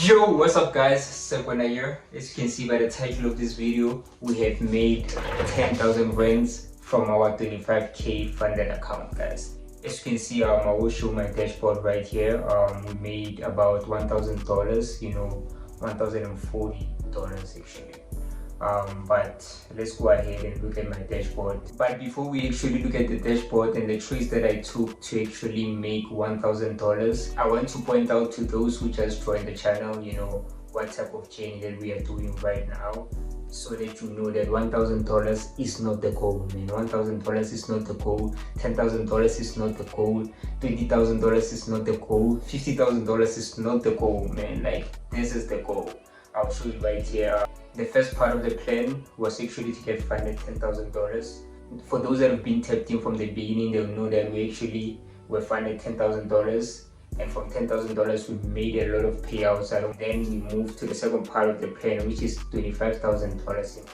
Yo, what's up guys, Kwena here. As you can see by the title of this video, we have made 10,000 rands from our 25k funded account, guys. As you can see, I will show my dashboard right here. We made about $1,000, you know, $1,040 actually. But let's go ahead and look at my dashboard. But before we actually look at the dashboard and the trades that I took to actually make $1,000, I want to point out to those who just joined the channel, you know, what type of journey that we are doing right now, so that you know that $1,000 is not the goal, man. $1,000 is not the goal, $10,000 is not the goal, $20,000 is not the goal, $50,000 is not the goal, man. Like, this is the goal. I'll show you right here. The first part of the plan was actually to get funded $10,000. For those that have been tapped in from the beginning, they'll know that we actually were funded $10,000, and from $10,000 we made a lot of payouts. And then we moved to the second part of the plan, which is $25,000 in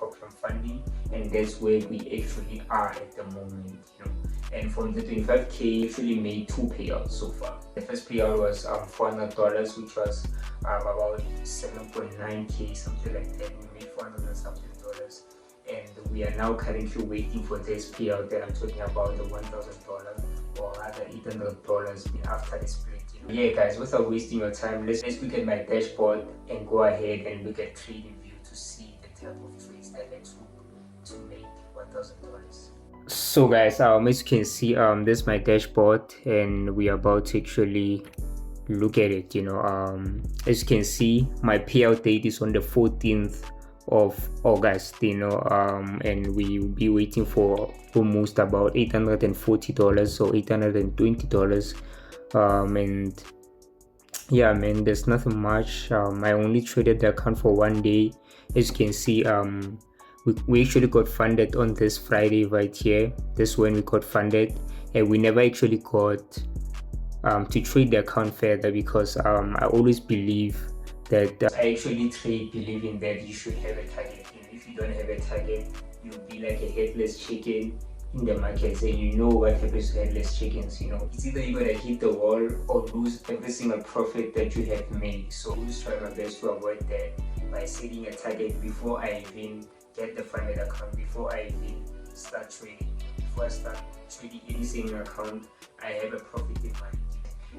option funding, and that's where we actually are at the moment, you know. And from the 25k, we actually made two payouts so far. The first payout was $400, which was about 7.9k, something like that. We made $400 and something, and we are now currently waiting for this payout that I'm talking about, the $1,000 or rather $800 after the split. You know? Yeah, guys, without wasting your time, let's look at my dashboard and go ahead and look at TradingView to see the type of trades that I took to make $1,000. So guys, as you can see, this is my dashboard, and we are about to actually look at it. You know, as you can see, my payout date is on the 14th of August, you know, and we will be waiting for almost about $840 or $820, and yeah, man, there's nothing much. I only traded the account for one day. As you can see, we actually got funded on this Friday right here. This is when we got funded, and we never actually got to trade the account further, because I always believe that I actually trade believing that you should have a target. You know, if you don't have a target, you'll be like a headless chicken in the markets, and you know what happens to headless chickens. You know, it's either you're gonna hit the wall or lose every single profit that you have made. So I always try my best to avoid that by setting a target before I even get the funded account, before I even start trading. Before I start trading any single account, I have a profit in mind,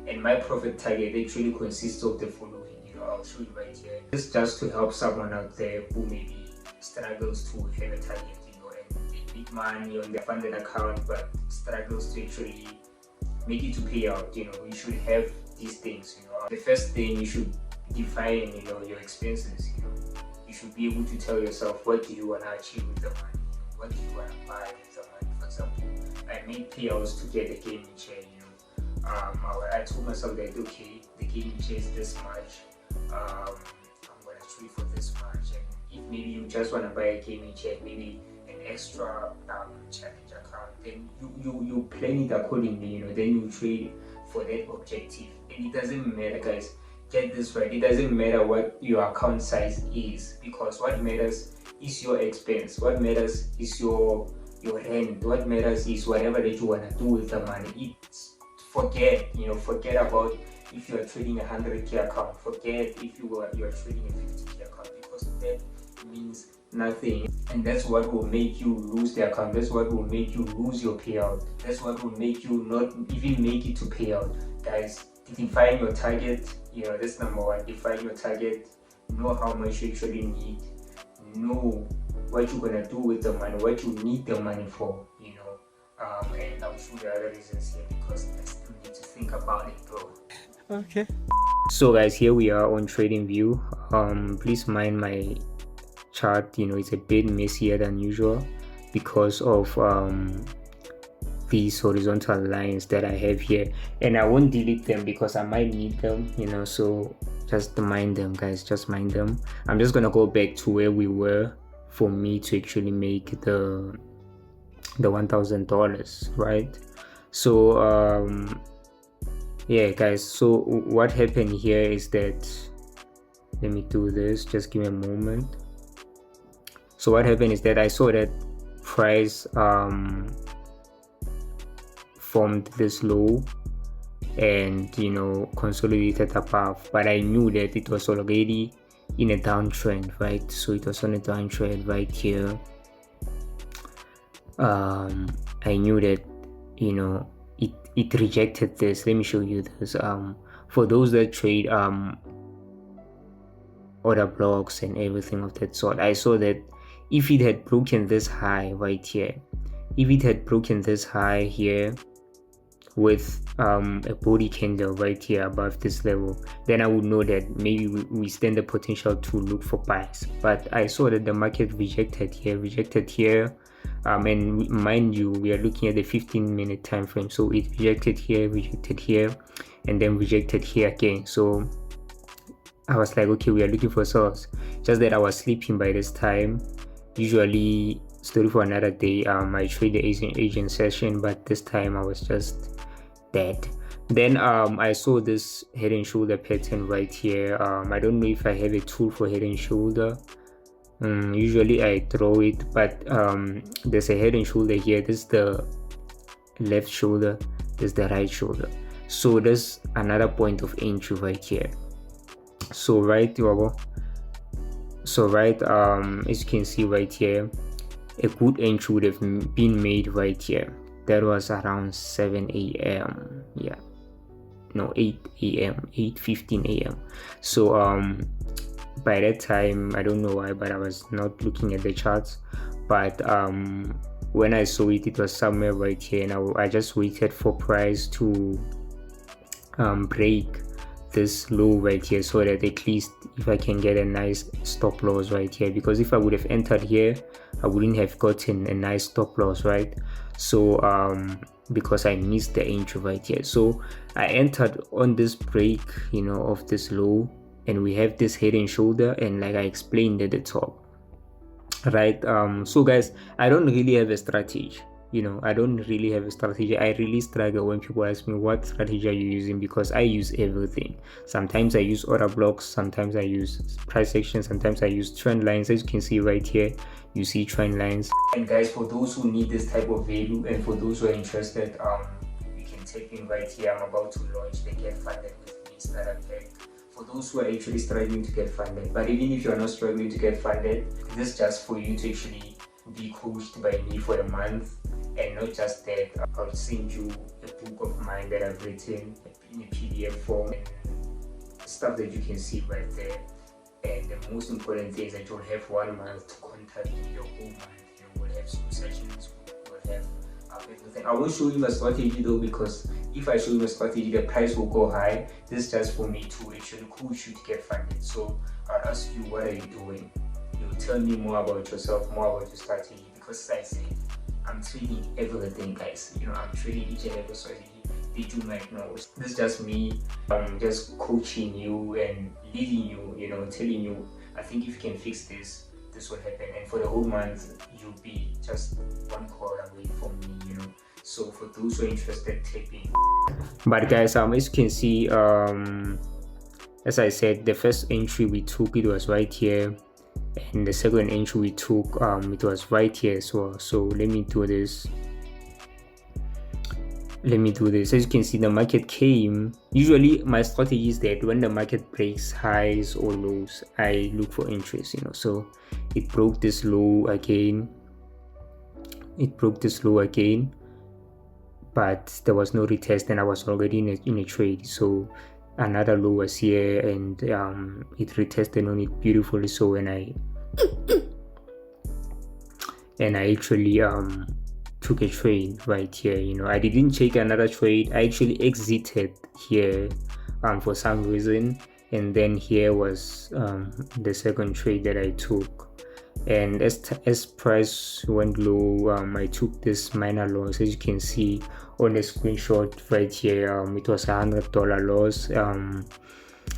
and my profit target actually consists of the following. I'll show you right here. This just to help someone out there who maybe struggles to have a target, you know, and they make money on their funded account but struggles to actually make it to pay out. You know, you should have these things. You know, the first thing, you should define, you know, your expenses. You know, you should be able to tell yourself, what do you want to achieve with the money? What do you want to buy with the money? For example, I made payouts to get a gaming chair. You know, I told myself that, okay, the gaming chair is this much. I'm gonna trade for this much, and if maybe you just want to buy a gaming chair, maybe an extra challenge account, then you plan it accordingly. You know, then you trade for that objective. And it doesn't matter, guys, get this right, it doesn't matter what your account size is, because what matters is your expense, what matters is your rent, what matters is whatever that you want to do with the money. Forget about if you are trading a 100k account, forget if you are trading a 50k account, because that means nothing. And that's what will make you lose the account, that's what will make you lose your payout, that's what will make you not even make it to payout. Guys, define your target. You know, that's number one. Define your target, know how much you actually need, know what you're gonna do with the money, what you need the money for, you know. And I'll show the other reasons here, because I still need to think about it, bro. Okay. So guys, here we are on TradingView. Please mind my chart, you know, it's a bit messier than usual because of these horizontal lines that I have here, and I won't delete them because I might need them, you know, so just mind them, guys, just mind them. I'm just gonna go back to where we were for me to actually make the $1,000, right? So yeah, guys, so what happened here is that, let me do this, just give me a moment. So what happened is that I saw that price formed this low, and consolidated above, but I knew that it was already in a downtrend, right? So it was on a downtrend right here. I knew that it rejected this. Let me show you this. For those that trade order blocks and everything of that sort, I saw that if it had broken this high right here, if it had broken this high here with a body candle right here above this level, then I would know that maybe we stand the potential to look for buys. But I saw that the market rejected here, and mind you, we are looking at the 15-minute time frame, so it rejected here, and then rejected here again. So I was like, okay, we are looking for sales. Just that I was sleeping by this time. Usually, story for another day. I trade the Asian session, but this time I was just dead. Then I saw this head and shoulder pattern right here. I don't know if I have a tool for head and shoulder. Usually I throw it, but there's a head and shoulder here. This is the left shoulder, this is the right shoulder. So there's another point of entry right here. So right, as you can see right here, a good entry would have been made right here. That was around 7 a.m. Yeah, no, 8 a.m. 8:15 a.m. So by that time, I don't know why, but I was not looking at the charts. But when I saw it, it was somewhere right here, and I just waited for price to break this low right here, so that at least if I can get a nice stop loss right here, because if I would have entered here, I wouldn't have gotten a nice stop loss, right? So because I missed the entry right here. So I entered on this break of this low, and we have this head and shoulder, and like I explained at the top, right? So guys, I don't really have a strategy. I don't really have a strategy. I really struggle when people ask me what strategy are you using, because I use everything. Sometimes I use order blocks, sometimes I use price action, sometimes I use trend lines. As you can see right here, you see trend lines. And guys, for those who need this type of value, and for those who are interested, you can type in right here. I'm about to launch the Get Funded with Me startup pack for those who are actually struggling to get funded. But even if you're not struggling to get funded, this is just for you to actually be coached by me for a month. And not just that, I'll send you a book of mine that I've written in a PDF form, and stuff that you can see right there. And the most important thing is that you'll have 1 month to contact me your whole month. We'll have some sessions, we'll have everything. I won't show you my strategy though, because if I show you my strategy, the price will go high. This is just for me to actually coach you to get funded. So I'll ask you, what are you doing? You'll tell me more about yourself, more about your strategy, because as I said, I'm trading everything, guys. I'm trading each and every strategy that you might know. This is just me just coaching you and leading you, telling you, I think if you can fix this, this will happen. And for the whole month, you'll be just one call away from me, So for those who are interested, type in. But guys, as you can see, as I said, the first entry we took, it was right here. And the second entry we took, it was right here as well. So let me do this. As you can see, the market came. Usually my strategy is that when the market breaks highs or lows, I look for entries, So it broke this low again, but there was no retest, and I was already in a trade. So another low was here, and it retested on it beautifully. So when I actually took a trade right here, I didn't take another trade. I actually exited here for some reason, and then here was the second trade that I took. And as price went low, I took this minor loss. As you can see on the screenshot right here, it was $100 loss.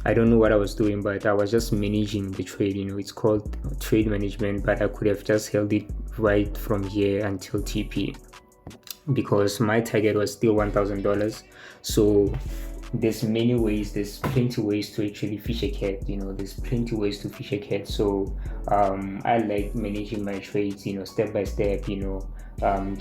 I don't know what I was doing, but I was just managing the trade. It's called trade management, but I could have just held it right from here until TP, because my target was still $1,000. So there's plenty ways to actually fish a cat. There's plenty ways to fish a cat. So I like managing my trades, step by step.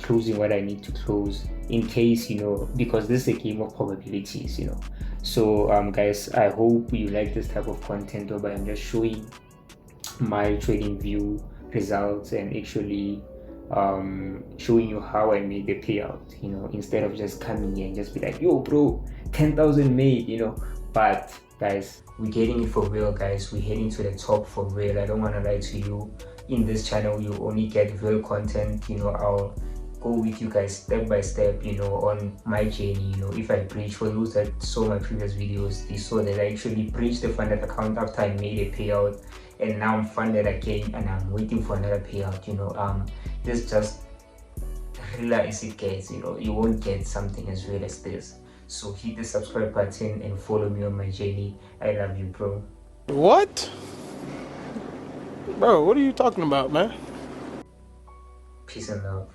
closing what I need to close in case, you know, because this is a game of probabilities, you know. So guys, I hope you like this type of content where I'm just showing my trading view results and actually showing you how I made the payout, you know, instead of just coming here and just be like, yo bro, 10,000 made, you know. But guys, we're getting it for real, guys. We're heading to the top for real. I don't want to lie to you. In this channel you only get real content, you know. I'll go with you guys step by step, you know, on my journey. You know, if I breach, for those that saw my previous videos, they saw that I actually breached the funded account after I made a payout, and now I'm funded again and I'm waiting for another payout, you know. This just real as it gets, you know. You won't get something as real as this. So hit the subscribe button and follow me on my journey. I love you, bro. What? Bro, what are you talking about, man? Peace and love.